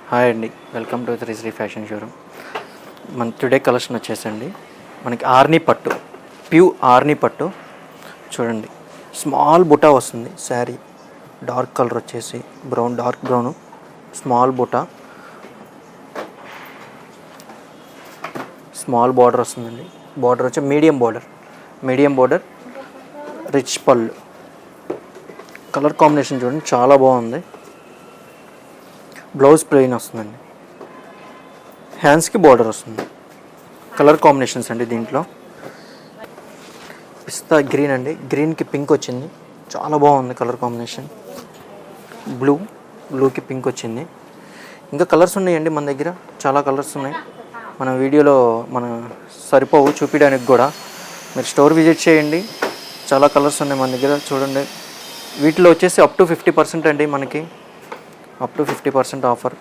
Hi అండి, welcome to Shri fashion showroom. మన today collection వచ్చేసండి మనకి ఆర్నీ పట్టు, ఆర్నీ పట్టు చూడండి. స్మాల్ బుటా వస్తుంది శారీ, డార్క్ కలర్ వచ్చేసి డార్క్ బ్రౌన్, స్మాల్ బుటా, స్మాల్ బార్డర్ వస్తుందండి. బార్డర్ వచ్చి మీడియం బార్డర్, రిచ్ పళ్ళు. కలర్ కాంబినేషన్ చూడండి చాలా బాగుంది. బ్లౌజ్ ప్లెయిన్ వస్తుందండి, హ్యాండ్స్కి బార్డర్ వస్తుంది. కలర్ కాంబినేషన్స్ అండి దీంట్లో పిస్తా గ్రీన్ అండి, గ్రీన్కి పింక్ వచ్చింది, చాలా బాగుంది కలర్ కాంబినేషన్. బ్లూకి పింక్ వచ్చింది. ఇంకా కలర్స్ ఉన్నాయండి మన దగ్గర, చాలా కలర్స్ ఉన్నాయి. మన వీడియోలో సరిపోవు చూపించడానికి కూడా. మీరు స్టోర్ విజిట్ చేయండి, చాలా కలర్స్ ఉన్నాయి మన దగ్గర చూడండి. వీటిలో వచ్చేసి అప్ టు 50% అండి, మనకి అప్ టు 50% ఆఫర్.